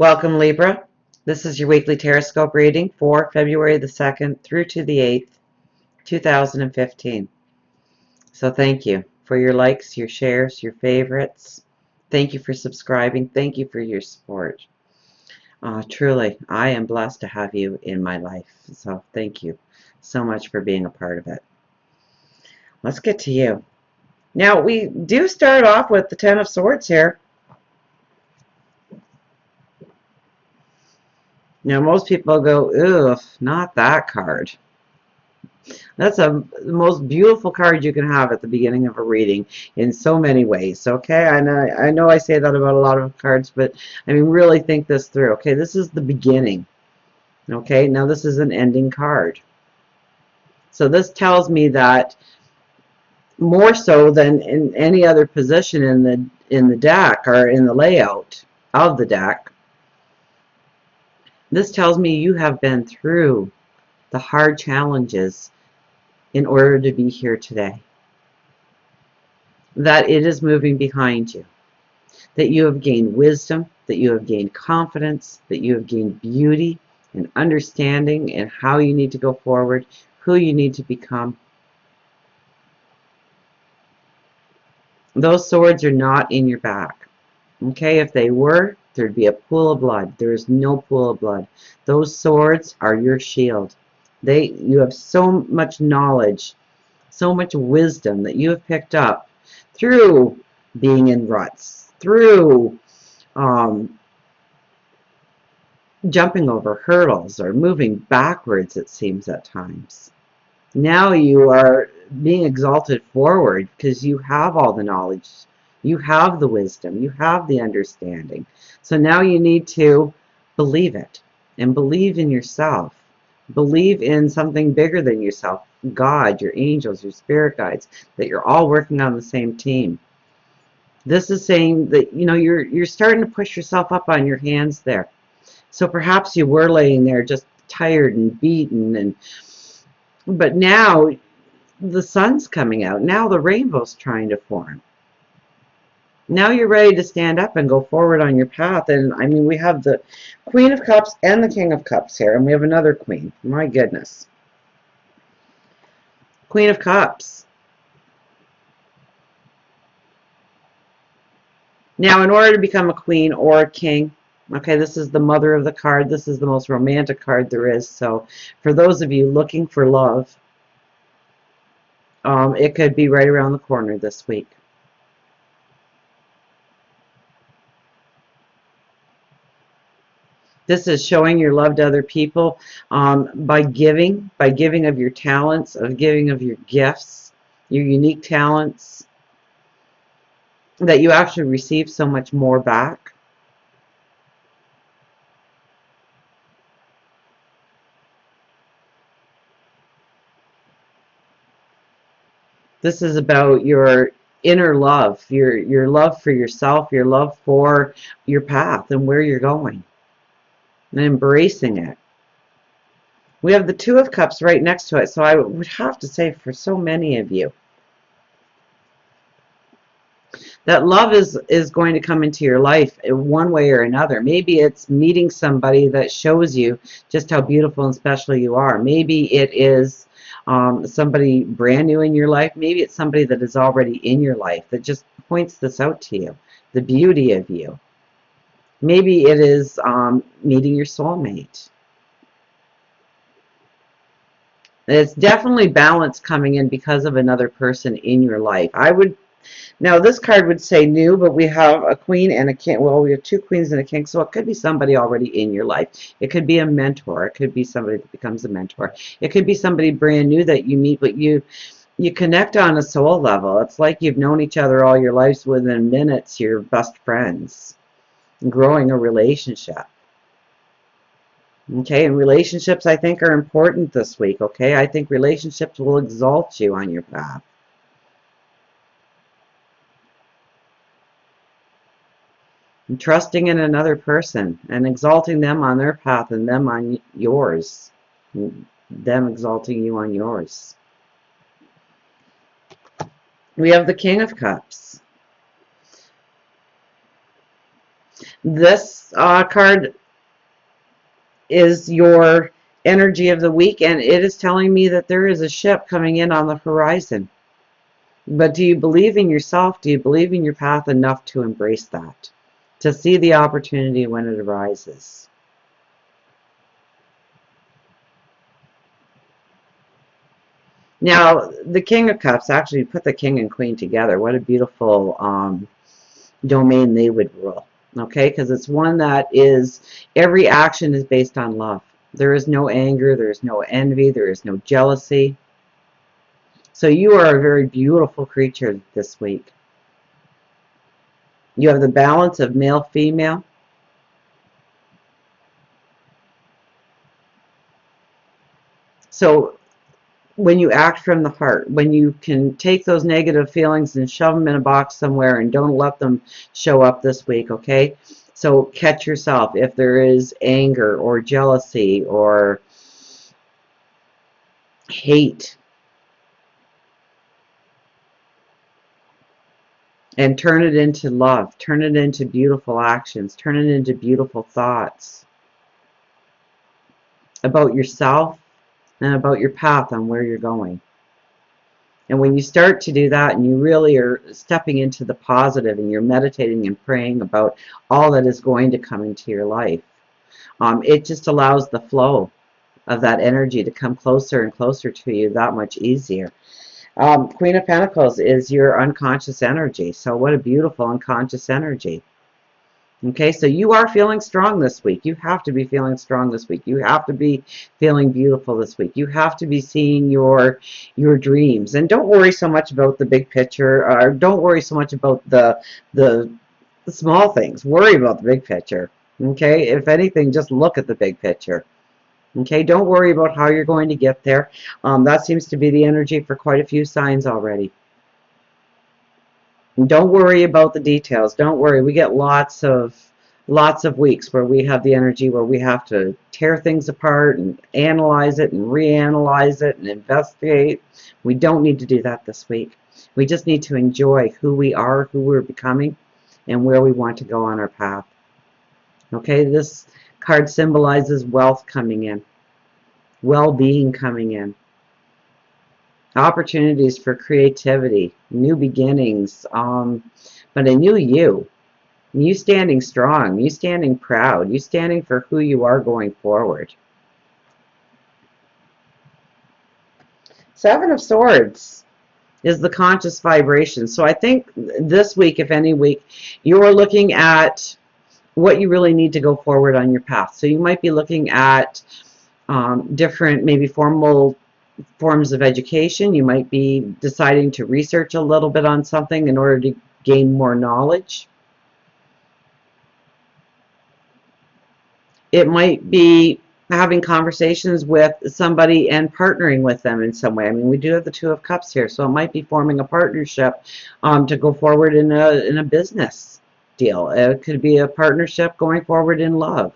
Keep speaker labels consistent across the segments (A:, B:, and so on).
A: Welcome, Libra. This is your weekly tarotscope reading for February the 2nd through to the 8th, 2015. So thank you for your likes, your shares, your favorites. Thank you for subscribing. Thank you for your support. Truly, I am blessed to have you in my life. So thank you so much for being a part of it. Let's get to you. Now, we do start off with the Ten of Swords here. Now, most people go, ugh, not that card. That's the most beautiful card you can have at the beginning of a reading in so many ways, okay? I know I say that about a lot of cards, but I mean, really think this through, okay? This is the beginning, okay? Now, this is an ending card. So this tells me that more so than in any other position in the deck or in the layout of the deck, this tells me you have been through the hard challenges in order to be here today. That it is moving behind you. That you have gained wisdom, that you have gained confidence, that you have gained beauty and understanding and how you need to go forward, who you need to become. Those swords are not in your back. Okay, if they were, there'd be a pool of blood. There is no pool of blood. Those swords are your shield. You have so much knowledge, so much wisdom that you have picked up through being in ruts, through jumping over hurdles or moving backwards, it seems at times. Now you are being exalted forward because you have all the knowledge, you have the wisdom, you have the understanding. So now you need to believe it and believe in yourself. Believe in something bigger than yourself, God, your angels, your spirit guides, that you're all working on the same team. This is saying that, you know, you're starting to push yourself up on your hands there. So perhaps you were laying there just tired and beaten, but now the sun's coming out. Now the rainbow's trying to form. Now you're ready to stand up and go forward on your path. And I mean, we have the Queen of Cups and the King of Cups here, and we have another Queen. My goodness. Queen of Cups. Now, in order to become a queen or a king, okay, this is the mother of the card. This is the most romantic card there is. So for those of you looking for love, it could be right around the corner this week. This is showing your love to other people by giving of your talents, of giving of your gifts, your unique talents, that you actually receive so much more back. This is about your inner love, your love for yourself, your love for your path and where you're going, and embracing it. We have the Two of Cups right next to it, so I would have to say for so many of you, that love is going to come into your life in one way or another. Maybe it's meeting somebody that shows you just how beautiful and special you are. Maybe it is somebody brand new in your life. Maybe it's somebody that is already in your life that just points this out to you, the beauty of you. Maybe it is meeting your soulmate. It's definitely balance coming in because of another person in your life. Now, this card would say new, but we have a queen and a king. Well, we have two queens and a king, so it could be somebody already in your life. It could be a mentor. It could be somebody that becomes a mentor. It could be somebody brand new that you meet, but you connect on a soul level. It's like you've known each other all your lives. Within minutes, you're best friends, growing a relationship. Okay, and relationships, I think, are important this week, okay? I think relationships will exalt you on your path. And trusting in another person and exalting them on their path and them on yours. And them exalting you on yours. We have the King of Cups. This card is your energy of the week, and it is telling me that there is a ship coming in on the horizon. But do you believe in yourself? Do you believe in your path enough to embrace that? To see the opportunity when it arises? Now, the King of Cups, actually put the King and Queen together. What a beautiful domain they would rule. Okay, because it's one that is, every action is based on love. There is no anger, there is no envy, there is no jealousy. So you are a very beautiful creature this week. You have the balance of male-female. So when you act from the heart, when you can take those negative feelings and shove them in a box somewhere and don't let them show up this week, okay? So catch yourself if there is anger or jealousy or hate, and turn it into love, turn it into beautiful actions, turn it into beautiful thoughts about yourself and about your path on where you're going. And when you start to do that and you really are stepping into the positive and you're meditating and praying about all that is going to come into your life, it just allows the flow of that energy to come closer and closer to you that much easier. Queen of Pentacles is your unconscious energy. So what a beautiful unconscious energy. Okay, so you are feeling strong this week. You have to be feeling strong this week. You have to be feeling beautiful this week. You have to be seeing your dreams. And don't worry so much about the big picture, or don't worry so much about the small things. Worry about the big picture. Okay, if anything, just look at the big picture. Okay, don't worry about how you're going to get there. That seems to be the energy for quite a few signs already. Don't worry about the details. Don't worry. We get lots of weeks where we have the energy where we have to tear things apart and analyze it and reanalyze it and investigate. We don't need to do that this week. We just need to enjoy who we are, who we're becoming, and where we want to go on our path. Okay, this card symbolizes wealth coming in, well-being coming in, opportunities for creativity, new beginnings, but a new you standing strong, you standing proud, you standing for who you are going forward. Seven of Swords is the conscious vibration. So I think this week, if any week, you are looking at what you really need to go forward on your path. So you might be looking at different, maybe formal forms of education. You might be deciding to research a little bit on something in order to gain more knowledge. It might be having conversations with somebody and partnering with them in some way. I mean, we do have the Two of Cups here, so it might be forming a partnership to go forward in a business deal. It could be a partnership going forward in love.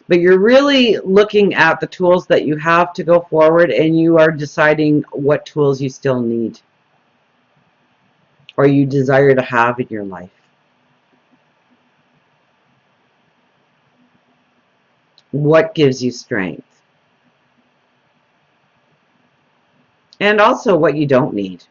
A: But you're really looking at the tools that you have to go forward, and you are deciding what tools you still need or you desire to have in your life. What gives you strength? And also what you don't need.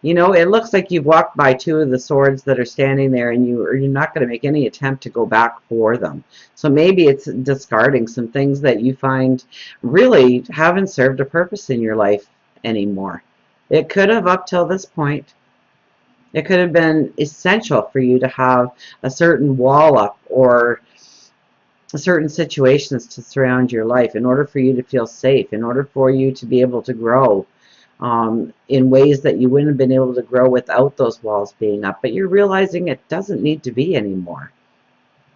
A: You know, it looks like you've walked by two of the swords that are standing there, and you're not going to make any attempt to go back for them. So maybe it's discarding some things that you find really haven't served a purpose in your life anymore. It could have up till this point. It could have been essential for you to have a certain wall up or certain situations to surround your life in order for you to feel safe, in order for you to be able to grow in ways that you wouldn't have been able to grow without those walls being up. But you're realizing it doesn't need to be anymore.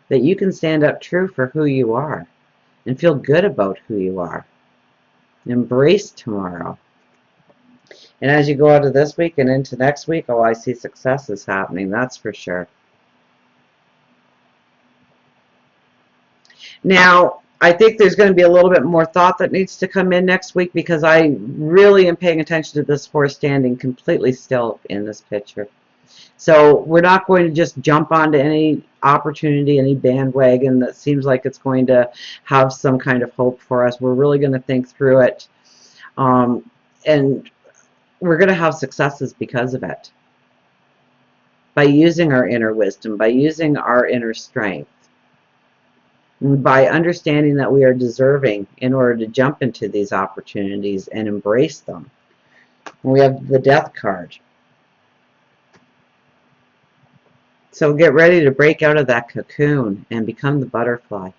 A: That you can stand up true for who you are and feel good about who you are. Embrace tomorrow. And as you go out of this week and into next week, oh, I see success is happening, that's for sure. Now, I think there's going to be a little bit more thought that needs to come in next week, because I really am paying attention to this horse standing completely still in this picture. So we're not going to just jump onto any opportunity, any bandwagon that seems like it's going to have some kind of hope for us. We're really going to think through it, and we're going to have successes because of it. By using our inner wisdom, by using our inner strength, by understanding that we are deserving in order to jump into these opportunities and embrace them. We have the Death card. So get ready to break out of that cocoon and become the butterfly.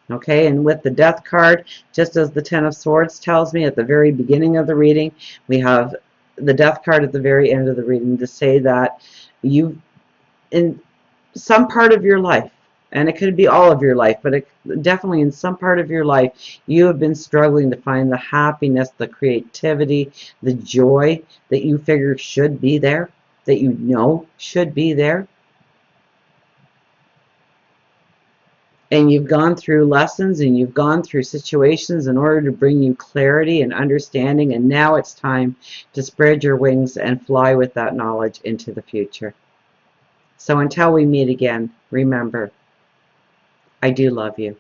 A: Okay, and with the Death card, just as the Ten of Swords tells me at the very beginning of the reading, we have the Death card at the very end of the reading to say that you, in some part of your life, and it could be all of your life, but definitely in some part of your life, you have been struggling to find the happiness, the creativity, the joy that you figure should be there, that you know should be there. And you've gone through lessons and you've gone through situations in order to bring you clarity and understanding, and now it's time to spread your wings and fly with that knowledge into the future. So until we meet again, remember, I do love you.